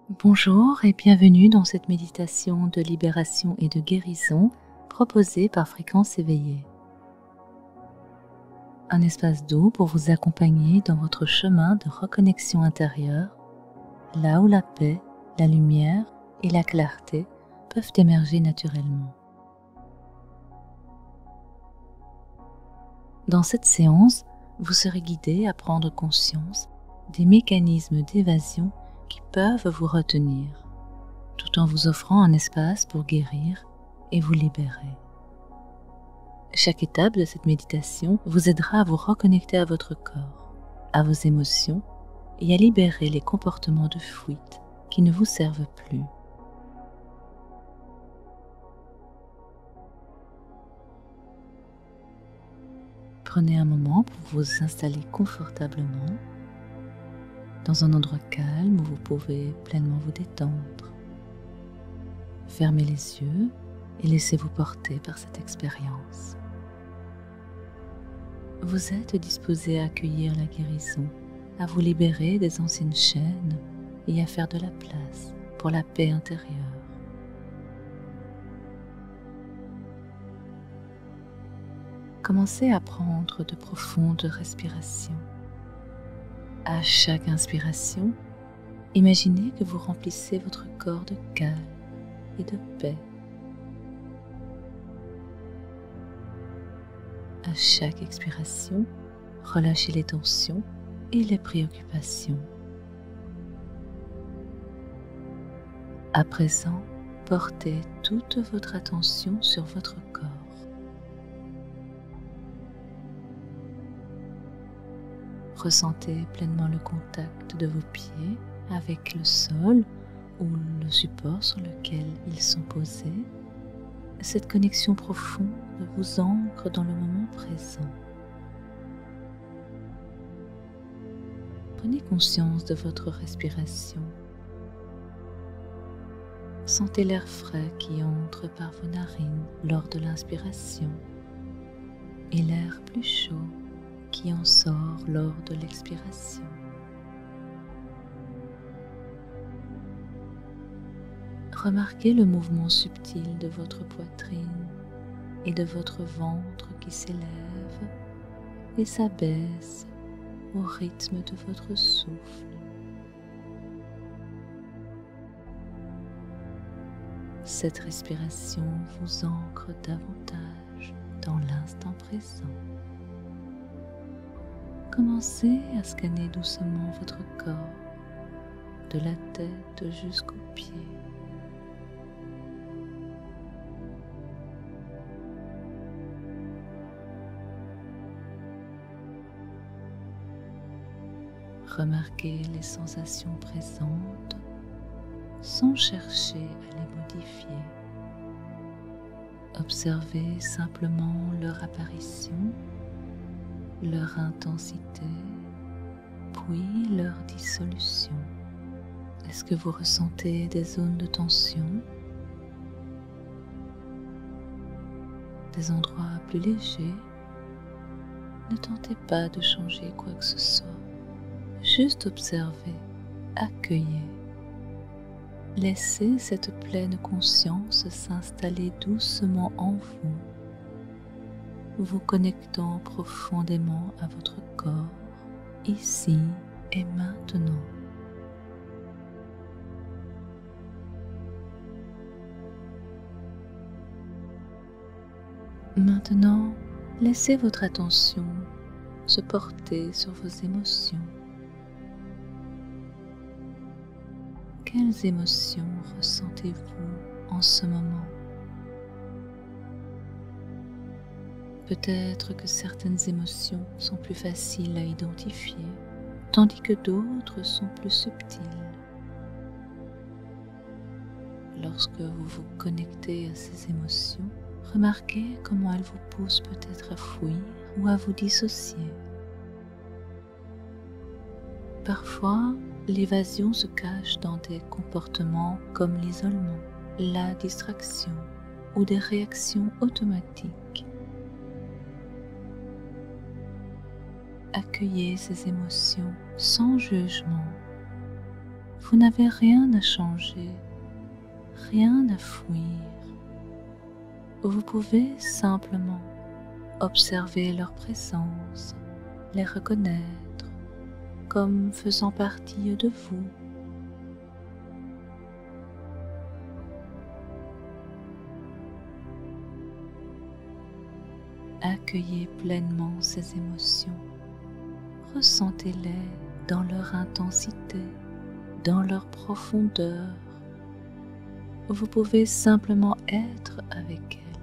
Bonjour et bienvenue dans cette méditation de libération et de guérison proposée par Fréquence éveillée. Un espace doux pour vous accompagner dans votre chemin de reconnexion intérieure, là où la paix, la lumière et la clarté peuvent émerger naturellement. Dans cette séance, vous serez guidé à prendre conscience des mécanismes d'évasion qui peuvent vous retenir, tout en vous offrant un espace pour guérir et vous libérer. Chaque étape de cette méditation vous aidera à vous reconnecter à votre corps, à vos émotions et à libérer les comportements de fuite qui ne vous servent plus. Prenez un moment pour vous installer confortablement dans un endroit calme où vous pouvez pleinement vous détendre. Fermez les yeux et laissez-vous porter par cette expérience. Vous êtes disposé à accueillir la guérison, à vous libérer des anciennes chaînes et à faire de la place pour la paix intérieure. Commencez à prendre de profondes respirations. À chaque inspiration, imaginez que vous remplissez votre corps de calme et de paix. À chaque expiration, relâchez les tensions et les préoccupations. À présent, portez toute votre attention sur votre corps. Ressentez pleinement le contact de vos pieds avec le sol ou le support sur lequel ils sont posés. Cette connexion profonde vous ancre dans le moment présent. Prenez conscience de votre respiration. Sentez l'air frais qui entre par vos narines lors de l'inspiration et l'air plus chaud qui en sort lors de l'expiration. Remarquez le mouvement subtil de votre poitrine et de votre ventre qui s'élève et s'abaisse au rythme de votre souffle. Cette respiration vous ancre davantage dans l'instant présent. Commencez à scanner doucement votre corps, de la tête jusqu'aux pieds. Remarquez les sensations présentes sans chercher à les modifier. Observez simplement leur apparition, leur intensité, puis leur dissolution. Est-ce que vous ressentez des zones de tension, des endroits plus légers? Ne tentez pas de changer quoi que ce soit. Juste observez, accueillez. Laissez cette pleine conscience s'installer doucement en vous, vous connectant profondément à votre corps, ici et maintenant. Maintenant, laissez votre attention se porter sur vos émotions. Quelles émotions ressentez-vous en ce moment? Peut-être que certaines émotions sont plus faciles à identifier, tandis que d'autres sont plus subtiles. Lorsque vous vous connectez à ces émotions, remarquez comment elles vous poussent peut-être à fuir ou à vous dissocier. Parfois, l'évasion se cache dans des comportements comme l'isolement, la distraction ou des réactions automatiques. Accueillez ces émotions sans jugement. Vous n'avez rien à changer, rien à fuir. Vous pouvez simplement observer leur présence, les reconnaître comme faisant partie de vous. Accueillez pleinement ces émotions, ressentez-les dans leur intensité, dans leur profondeur. Vous pouvez simplement être avec elles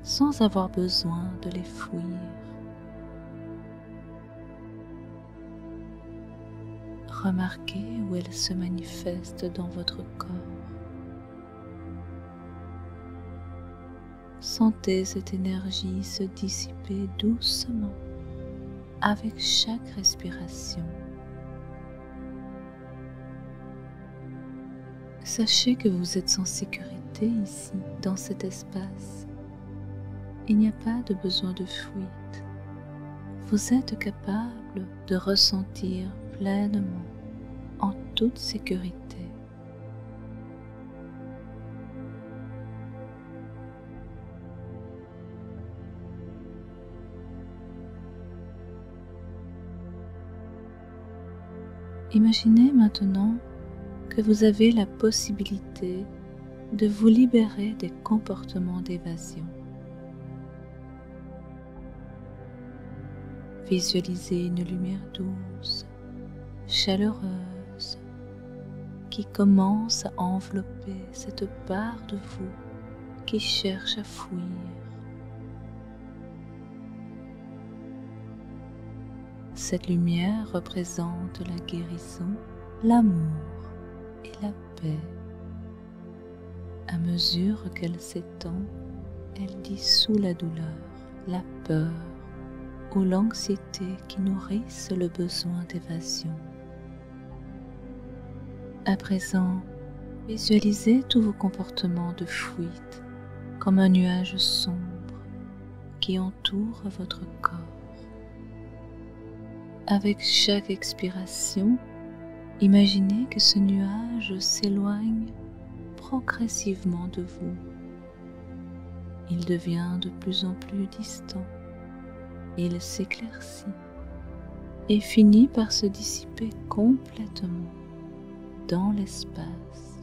sans avoir besoin de les fuir. Remarquez où elles se manifestent dans votre corps. Sentez cette énergie se dissiper doucement avec chaque respiration. Sachez que vous êtes en sécurité ici, dans cet espace. Il n'y a pas de besoin de fuite. Vous êtes capable de ressentir pleinement, en toute sécurité. Imaginez maintenant que vous avez la possibilité de vous libérer des comportements d'évasion. Visualisez une lumière douce, chaleureuse, qui commence à envelopper cette part de vous qui cherche à fuir. Cette lumière représente la guérison, l'amour et la paix. À mesure qu'elle s'étend, elle dissout la douleur, la peur ou l'anxiété qui nourrissent le besoin d'évasion. À présent, visualisez tous vos comportements de fuite comme un nuage sombre qui entoure votre corps. Avec chaque expiration, imaginez que ce nuage s'éloigne progressivement de vous. Il devient de plus en plus distant. Il s'éclaircit et finit par se dissiper complètement dans l'espace.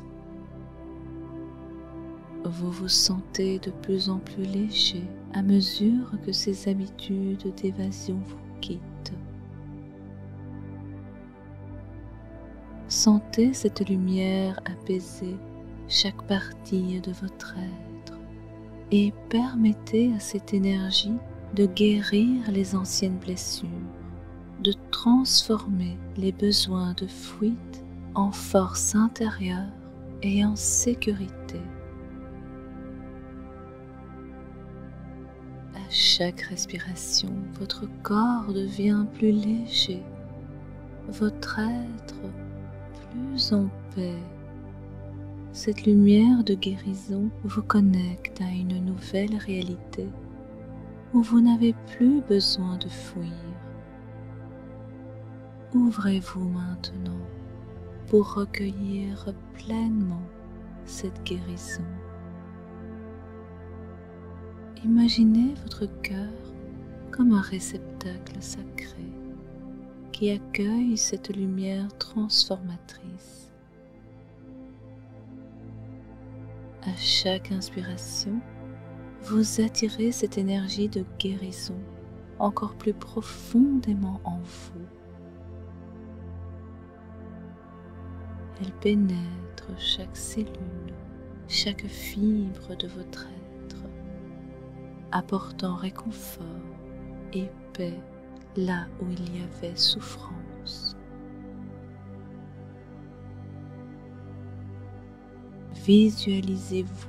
Vous vous sentez de plus en plus léger à mesure que ces habitudes d'évasion vous quittent. Sentez cette lumière apaiser chaque partie de votre être et permettez à cette énergie de guérir les anciennes blessures, de transformer les besoins de fuite en force intérieure et en sécurité. À chaque respiration, votre corps devient plus léger, votre être plus en paix. Cette lumière de guérison vous connecte à une nouvelle réalité où vous n'avez plus besoin de fuir. Ouvrez-vous maintenant pour recueillir pleinement cette guérison. Imaginez votre cœur comme un réceptacle sacré qui accueille cette lumière transformatrice. À chaque inspiration, vous attirez cette énergie de guérison encore plus profondément en vous. Elle pénètre chaque cellule, chaque fibre de votre être, apportant réconfort et paix là où il y avait souffrance. Visualisez-vous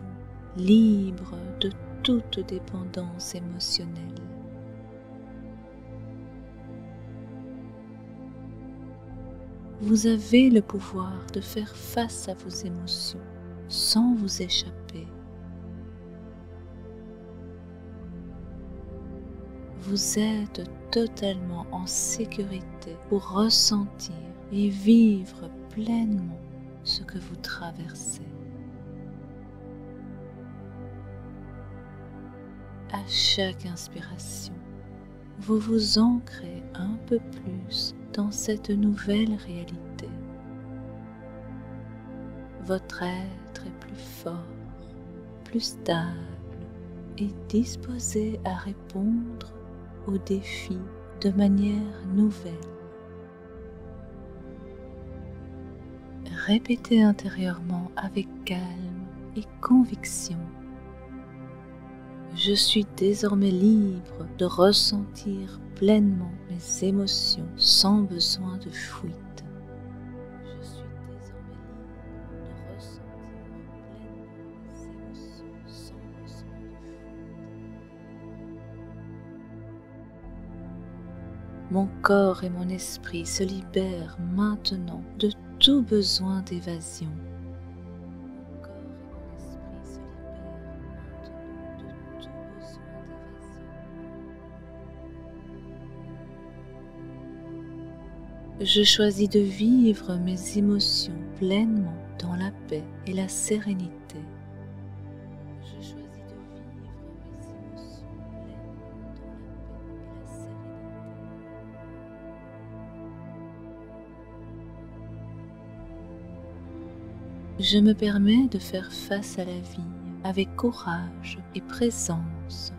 libre de toute dépendance émotionnelle. Vous avez le pouvoir de faire face à vos émotions sans vous échapper. Vous êtes totalement en sécurité pour ressentir et vivre pleinement ce que vous traversez. À chaque inspiration, vous vous ancrez un peu plus dans cette nouvelle réalité. Votre être est plus fort, plus stable et disposé à répondre aux défis de manière nouvelle. Répétez intérieurement avec calme et conviction. Je suis désormais libre de ressentir pleinement mes émotions sans besoin de fuite. Je suis désormais libre de ressentir pleinement mes émotions sans besoin de fuite. Mon corps et mon esprit se libèrent maintenant de tout besoin d'évasion. Je choisis de vivre mes émotions pleinement dans la paix et la sérénité. Je choisis de vivre mes émotions pleinement dans la paix et la sérénité. Je me permets de faire face à la vie avec courage et présence.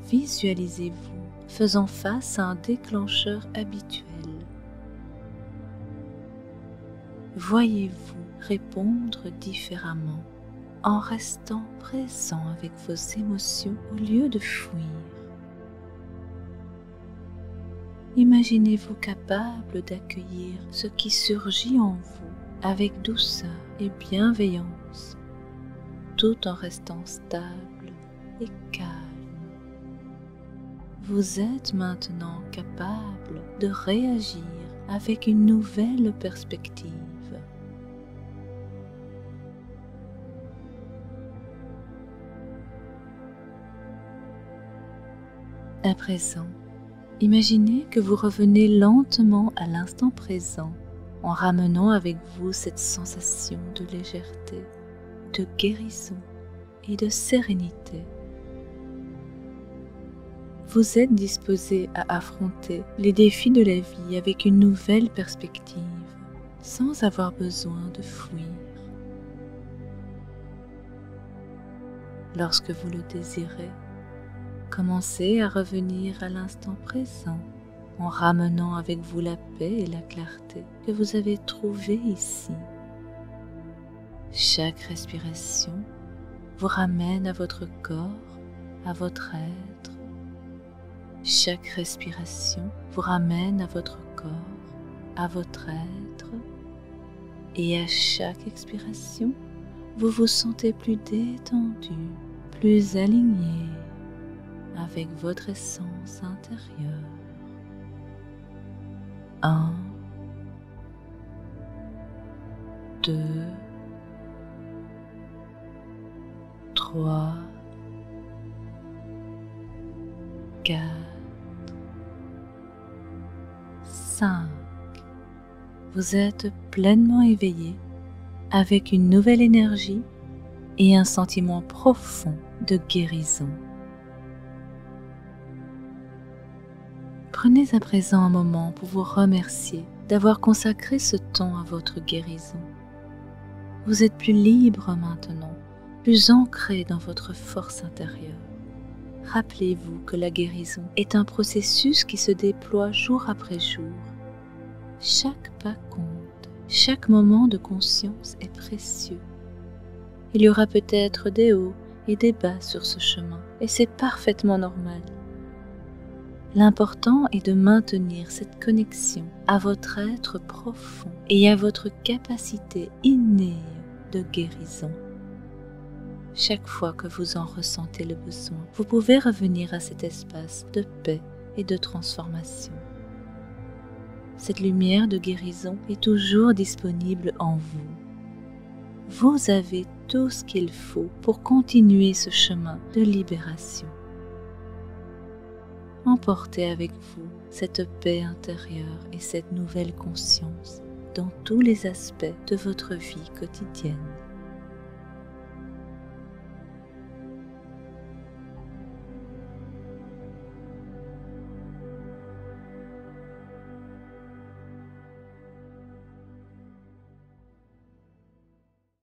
Visualisez-vous faisant face à un déclencheur habituel. Voyez-vous répondre différemment en restant présent avec vos émotions au lieu de fuir. Imaginez-vous capable d'accueillir ce qui surgit en vous avec douceur et bienveillance, tout en restant stable et calme. Vous êtes maintenant capable de réagir avec une nouvelle perspective. À présent, imaginez que vous revenez lentement à l'instant présent en ramenant avec vous cette sensation de légèreté, de guérison et de sérénité. Vous êtes disposé à affronter les défis de la vie avec une nouvelle perspective, sans avoir besoin de fuir. Lorsque vous le désirez, commencez à revenir à l'instant présent en ramenant avec vous la paix et la clarté que vous avez trouvées ici. Chaque respiration vous ramène à votre corps, à votre être. Chaque respiration vous ramène à votre corps, à votre être. Et à chaque expiration, vous vous sentez plus détendu, plus aligné avec votre essence intérieure. 1, 2, 3, 4, 5. Vous êtes pleinement éveillé avec une nouvelle énergie et un sentiment profond de guérison. Prenez à présent un moment pour vous remercier d'avoir consacré ce temps à votre guérison. Vous êtes plus libre maintenant, plus ancré dans votre force intérieure. Rappelez-vous que la guérison est un processus qui se déploie jour après jour. Chaque pas compte, chaque moment de conscience est précieux. Il y aura peut-être des hauts et des bas sur ce chemin, et c'est parfaitement normal. L'important est de maintenir cette connexion à votre être profond et à votre capacité innée de guérison. Chaque fois que vous en ressentez le besoin, vous pouvez revenir à cet espace de paix et de transformation. Cette lumière de guérison est toujours disponible en vous. vous avez tout ce qu'il faut pour continuer ce chemin de libération. Emportez avec vous cette paix intérieure et cette nouvelle conscience dans tous les aspects de votre vie quotidienne.